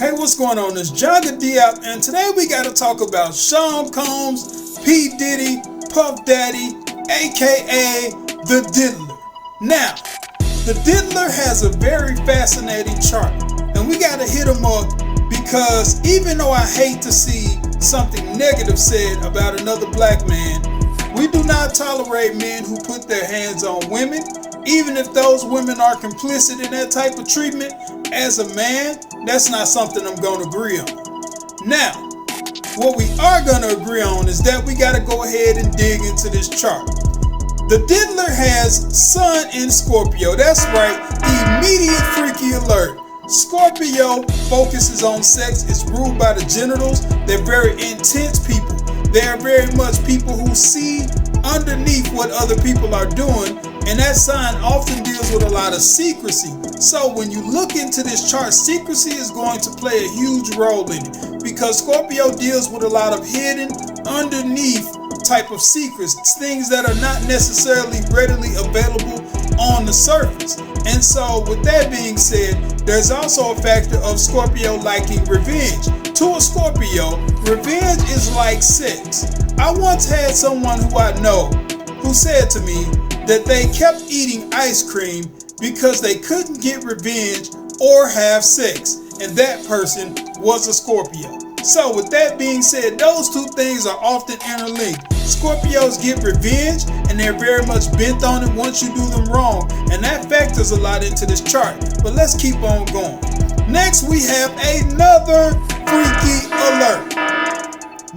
Hey, what's going on? It's Jagga Diop, and today we got to talk about Sean Combs, P. Diddy, Puff Daddy, aka the Diddler. Now, the Diddler has a very fascinating chart, and we got to hit him up because even though I hate to see something negative said about another black man, we do not tolerate men who put their hands on women, even if those women are complicit in that type of treatment. As a man, that's not something I'm going to agree on. Now, what we are going to agree on is that we got to go ahead and dig into this chart. The Diddler has Sun in Scorpio. That's right, immediate freaky alert. Scorpio focuses on sex. It's ruled by the genitals. They're very intense people. They are very much people who see underneath what other people are doing, and that sign often deals with a lot of secrecy. So when you look into this chart, secrecy is going to play a huge role in it because Scorpio deals with a lot of hidden, underneath type of secrets, things that are not necessarily readily available on the surface. And so with that being said, there's also a factor of Scorpio liking revenge. To a Scorpio, revenge is like sex. I once had someone who I know who said to me that they kept eating ice cream because they couldn't get revenge or have sex, and that person was a Scorpio. So with that being said, those two things are often interlinked. Scorpios get revenge, and they're very much bent on it once you do them wrong, and that factors a lot into this chart. But let's keep on going. Next, we have another freaky alert.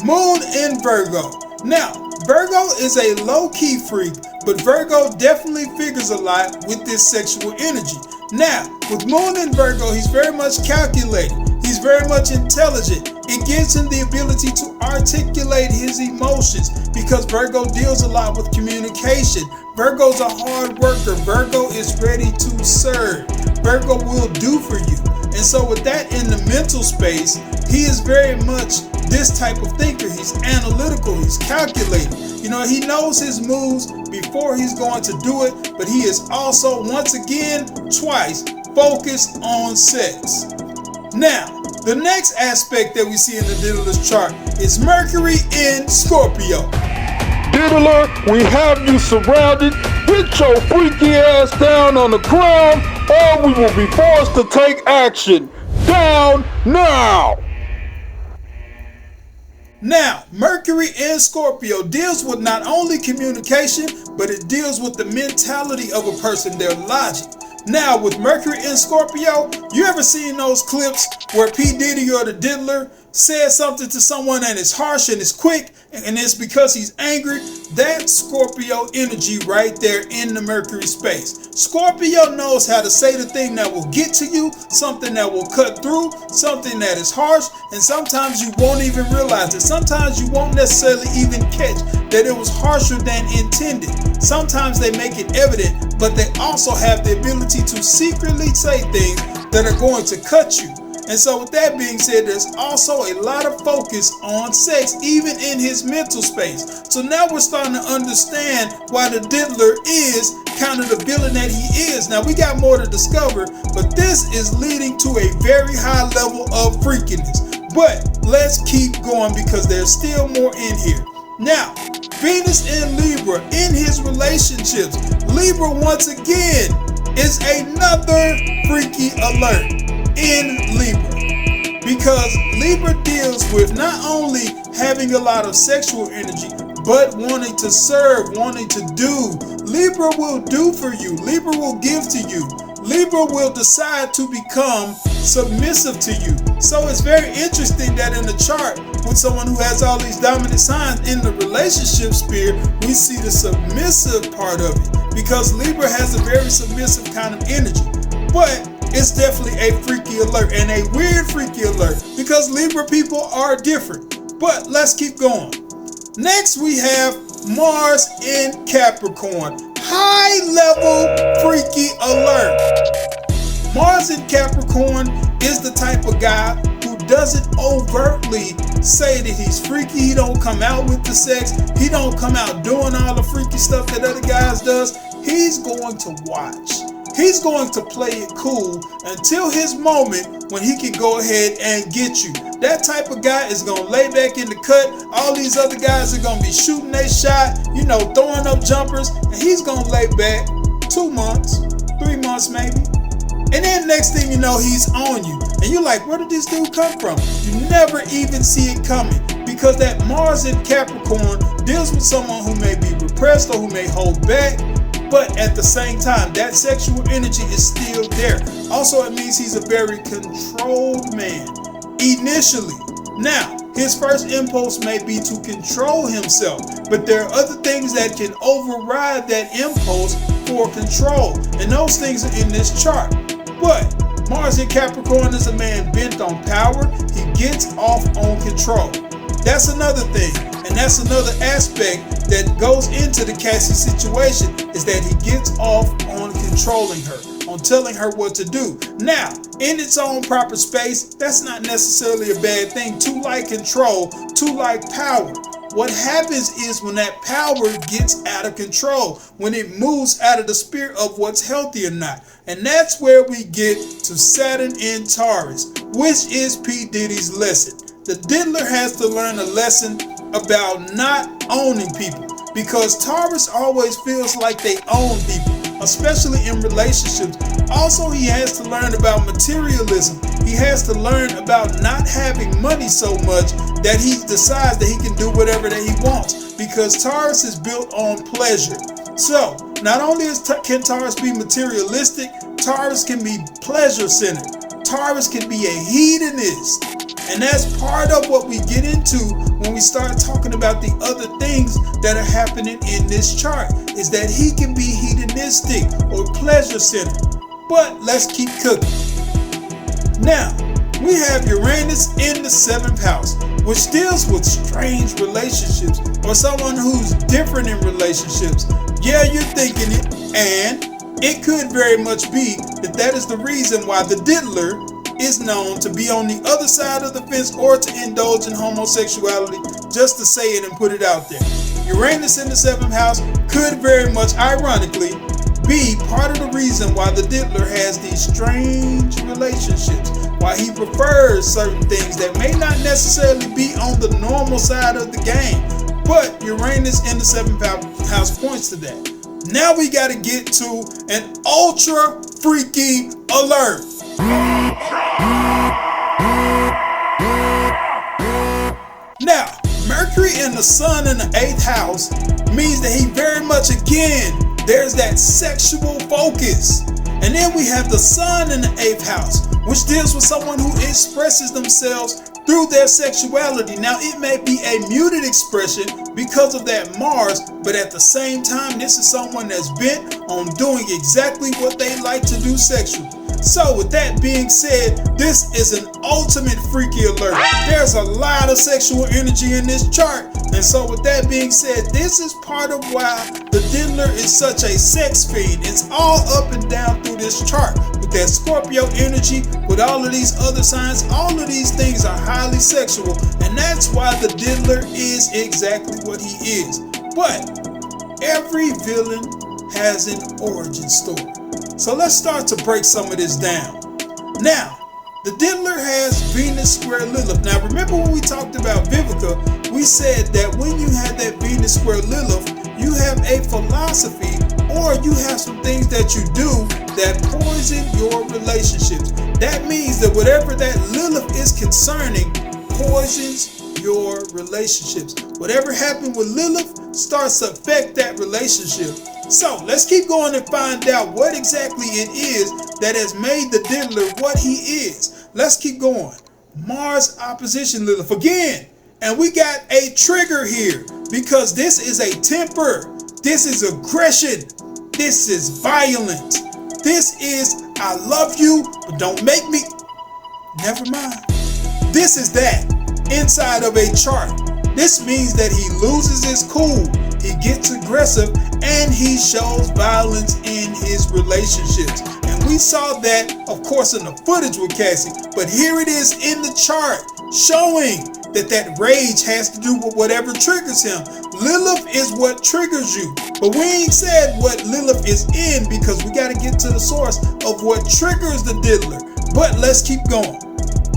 Moon in Virgo. Now, Virgo is a low-key freak, but Virgo definitely figures a lot with this sexual energy. Now, with Moon in Virgo, he's very much calculated. He's very much intelligent. It gives him the ability to articulate his emotions because Virgo deals a lot with communication. Virgo's a hard worker. Virgo is ready to serve. Virgo will do for you. And so with that in the mental space, he is very much this type of thinker. He's analytical. He's calculating. You know, he knows his moves before he's going to do it, but he is also, once again, twice, focused on sex. Now, the next aspect that we see in the Diddler's chart is Mercury in Scorpio. Diddler, we have you surrounded. Get your freaky ass down on the ground, or we will be forced to take action. Down now! Now, Mercury in Scorpio deals with not only communication, but it deals with the mentality of a person, their logic. Now, with Mercury in Scorpio, you ever seen those clips where P. Diddy or the Diddler says something to someone and it's harsh and it's quick and it's because he's angry? That's Scorpio energy right there in the Mercury space. Scorpio knows how to say the thing that will get to you, something that will cut through, something that is harsh, and sometimes you won't even realize it. Sometimes you won't necessarily even catch that it was harsher than intended. Sometimes they make it evident, but they also have the ability to secretly say things that are going to cut you. And so with that being said, there's also a lot of focus on sex, even in his mental space. So now we're starting to understand why the Diddler is kind of the villain that he is. Now we got more to discover, but this is leading to a very high level of freakiness. But let's keep going because there's still more in here. Now, Venus in Libra in his relationships. Libra once again is another freaky alert in Libra, because Libra deals with not only having a lot of sexual energy, but wanting to serve, wanting to do. Libra will do for you. Libra will give to you. Libra will decide to become submissive to you. So it's very interesting that in the chart, with someone who has all these dominant signs in the relationship sphere, we see the submissive part of it, because Libra has a very submissive kind of energy. But it's definitely a freaky alert, and a weird freaky alert, because Libra people are different. But let's keep going. Next, we have Mars in Capricorn. High level freaky alert. Mars in Capricorn is the type of guy who doesn't overtly say that he's freaky. He don't come out with the sex. He don't come out doing all the freaky stuff that other guys does. He's going to watch. He's going to play it cool until his moment when he can go ahead and get you. That type of guy is going to lay back in the cut. All these other guys are going to be shooting their shot, throwing up jumpers, and he's going to lay back 2 months, 3 months maybe. And then next thing you know, he's on you. And you're like, where did this dude come from? You never even see it coming, because that Mars in Capricorn deals with someone who may be repressed or who may hold back. But at the same time, that sexual energy is still there. Also, it means he's a very controlled man initially. Now, his first impulse may be to control himself, but there are other things that can override that impulse for control, and those things are in this chart. But Mars in Capricorn is a man bent on power. He gets off on control. That's another thing, and that's another aspect that goes into the Cassie situation, is that he gets off on controlling her, on telling her what to do. Now, in its own proper space, that's not necessarily a bad thing. To like control, to like power. What happens is when that power gets out of control, when it moves out of the spirit of what's healthy or not. And that's where we get to Saturn in Taurus, which is P. Diddy's lesson. The Diddler has to learn a lesson about not owning people, because Taurus always feels like they own people, especially in relationships. Also, he has to learn about materialism. He has to learn about not having money so much that he decides that he can do whatever that he wants, because Taurus is built on pleasure. So, not only can Taurus be materialistic, Taurus can be pleasure-centered. Taurus can be a hedonist. And that's part of what we get into when we start talking about the other things that are happening in this chart, is that he can be hedonistic or pleasure-centered. But let's keep cooking. Now, we have Uranus in the 7th house, which deals with strange relationships or someone who's different in relationships. Yeah, you're thinking it, and it could very much be that is the reason why the Diddler is known to be on the other side of the fence or to indulge in homosexuality, just to say it and put it out there. Uranus in the 7th house could very much, ironically, be part of the reason why the Diddler has these strange relationships, why he prefers certain things that may not necessarily be on the normal side of the game. But Uranus in the 7th house points to that. Now we got to get to an ultra freaky alert. Now, Mercury and the Sun in the 8th house means that he very much, again, there's that sexual focus. And then we have the Sun in the 8th house, which deals with someone who expresses themselves through their sexuality. Now, it may be a muted expression because of that Mars, but at the same time, this is someone that's bent on doing exactly what they like to do sexually. So with that being said, this is an ultimate freaky alert. There's a lot of sexual energy in this chart. And so with that being said, this is part of why the Diddler is such a sex fiend. It's all up and down through this chart. With that Scorpio energy, with all of these other signs, all of these things are highly sexual. And that's why the Diddler is exactly what he is. But every villain has an origin story. So let's start to break some of this down. Now, the Diddler has Venus square Lilith. Now, remember when we talked about Vivica, we said that when you have that Venus square Lilith, you have a philosophy or you have some things that you do that poison your relationships. That means that whatever that Lilith is concerning poisons your relationships. Whatever happened with Lilith starts to affect that relationship. So let's keep going and find out what exactly it is that has made the Diddler what he is. Let's keep going. Mars opposition Lilith again. And we got a trigger here because this is a temper. This is aggression. This is violence. This is I love you, but don't make me. Never mind. This is that inside of a chart. This means that he loses his cool. He gets aggressive and he shows violence in his relationships. And we saw that, of course, in the footage with Cassie, but here it is in the chart showing that rage has to do with whatever triggers him. Lilith is what triggers you. But we ain't said what Lilith is in because we got to get to the source of what triggers the diddler. But let's keep going.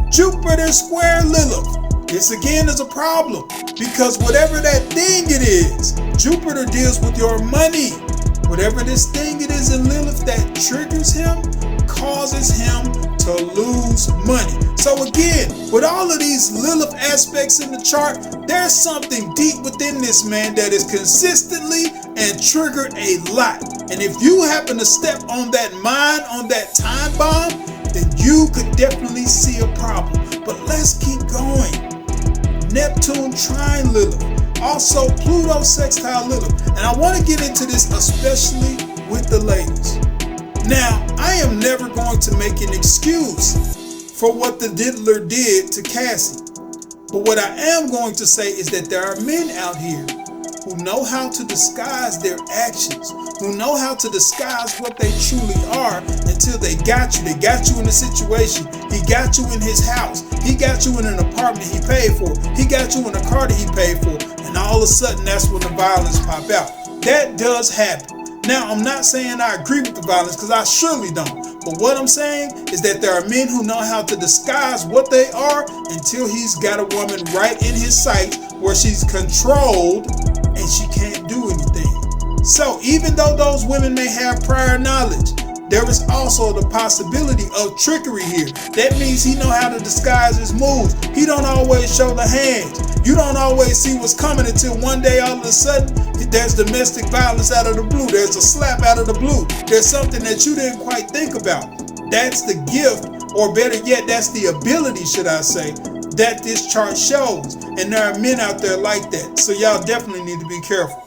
Jupiter square Lilith. This again is a problem because whatever that thing it is, Jupiter deals with your money. Whatever this thing it is in Lilith that triggers him, causes him to lose money. So again, with all of these Lilith aspects in the chart, there's something deep within this man that is consistently and triggered a lot. And if you happen to step on that mine, on that time bomb, then you could definitely see a problem. But let's keep going. Neptune trine Lilith. Also Pluto sextile Lilith. And I want to get into this especially with the ladies. Now, I am never going to make an excuse for what the diddler did to Cassie. But what I am going to say is that there are men out here who know how to disguise their actions, who know how to disguise what they truly are until they got you. They got you in a situation. He got you in his house. He got you in an apartment he paid for. He got you in a car that he paid for. And all of a sudden, that's when the violence pop out. That does happen. Now, I'm not saying I agree with the violence because I surely don't. But what I'm saying is that there are men who know how to disguise what they are until he's got a woman right in his sight where she's controlled and she can't do anything. So even though those women may have prior knowledge, there is also the possibility of trickery here. That means he know how to disguise his moves. He don't always show the hands. You don't always see what's coming until one day all of a sudden there's domestic violence out of the blue. There's a slap out of the blue. There's something that you didn't quite think about. That's the gift, or better yet, that's the ability, should I say, that this chart shows. And there are men out there like that. So y'all definitely need to be careful.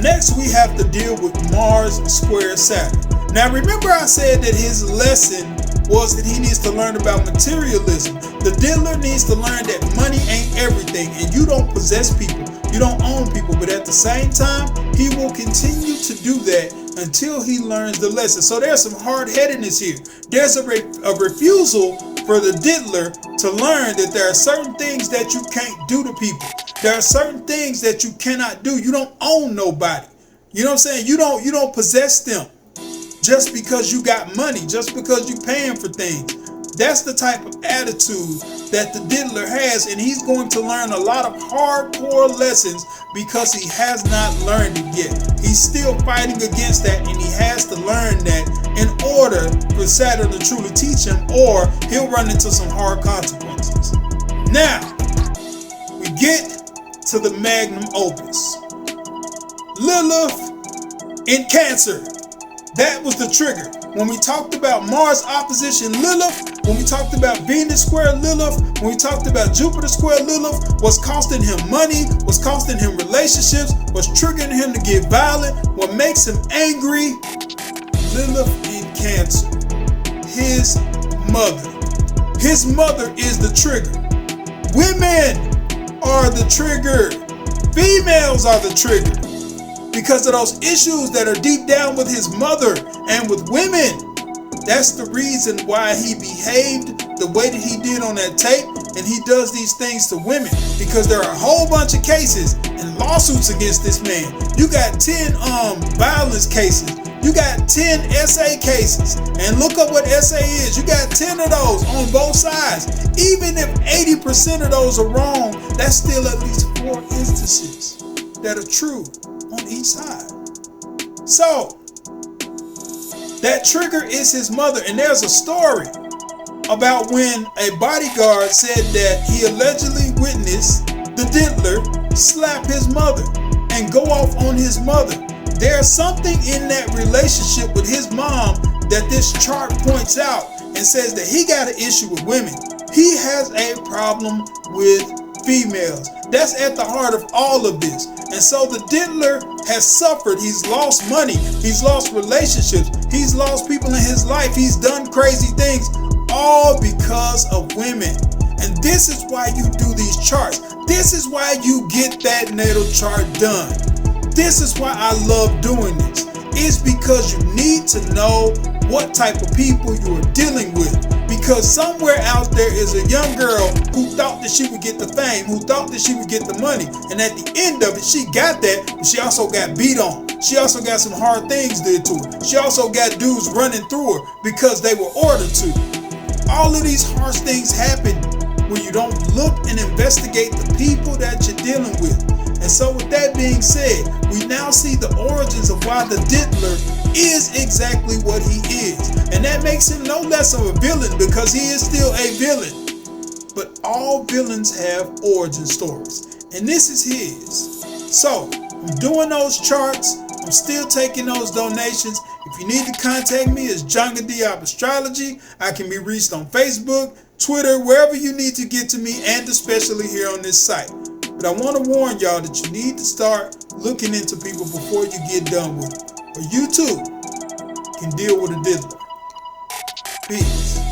Next, we have to deal with Mars square Saturn. Now, remember I said that his lesson was that he needs to learn about materialism. The diddler needs to learn that money ain't everything, and you don't possess people. You don't own people, but at the same time, he will continue to do that until he learns the lesson. So there's some hard-headedness here. There's a refusal for the diddler to learn that there are certain things that you can't do to people. There are certain things that you cannot do. You don't own nobody. You know what I'm saying? You don't possess them just because you got money, just because you're paying for things. That's the type of attitude that the diddler has, and he's going to learn a lot of hardcore lessons because he has not learned it yet. He's still fighting against that, and he has to learn that in order for Saturn to truly teach him, or he'll run into some hard consequences. Now, we get to the magnum opus. Lilith in Cancer. That was the trigger. When we talked about Mars opposition Lilith, when we talked about Venus square Lilith, when we talked about Jupiter square Lilith, what's costing him money, what's costing him relationships, what's triggering him to get violent, what makes him angry, Lilith in Cancer. His mother. His mother is the trigger. Women are the trigger. Females are the trigger. Because of those issues that are deep down with his mother and with women. That's the reason why he behaved the way that he did on that tape, and he does these things to women. Because there are a whole bunch of cases and lawsuits against this man. You got 10 violence cases. You got 10 SA cases. And look up what SA is. You got 10 of those on both sides. Even if 80% of those are wrong, that's still at least 4 instances that are true on each side. So that trigger is his mother. And there's a story about when a bodyguard said that he allegedly witnessed the diddler slap his mother and go off on his mother. There's something in that relationship with his mom that this chart points out and says that he got an issue with women. He has a problem with females. That's at the heart of all of this. And so the diddler has suffered. He's lost money. He's lost relationships. He's lost people in his life. He's done crazy things, all because of women. And this is why you do these charts. This is why you get that natal chart done. This is why I love doing this. It's because you need to know what type of people you are dealing with. Because somewhere out there is a young girl who thought that she would get the fame, who thought that she would get the money. And at the end of it, she got that, but she also got beat on. She also got some hard things did to her. She also got dudes running through her because they were ordered to. All of these harsh things happen when you don't look and investigate the people that you're dealing with. And so with that being said, we now see the origins of why the Diddler is exactly what he is. And that makes him no less of a villain because he is still a villain. But all villains have origin stories. And this is his. So, I'm doing those charts. I'm still taking those donations. If you need to contact me, it's Jonga Diop Astrology. I can be reached on Facebook, Twitter, wherever you need to get to me, and especially here on this site. But I want to warn y'all that you need to start looking into people before you get done with it. Or you too can deal with a Diddler. Peace.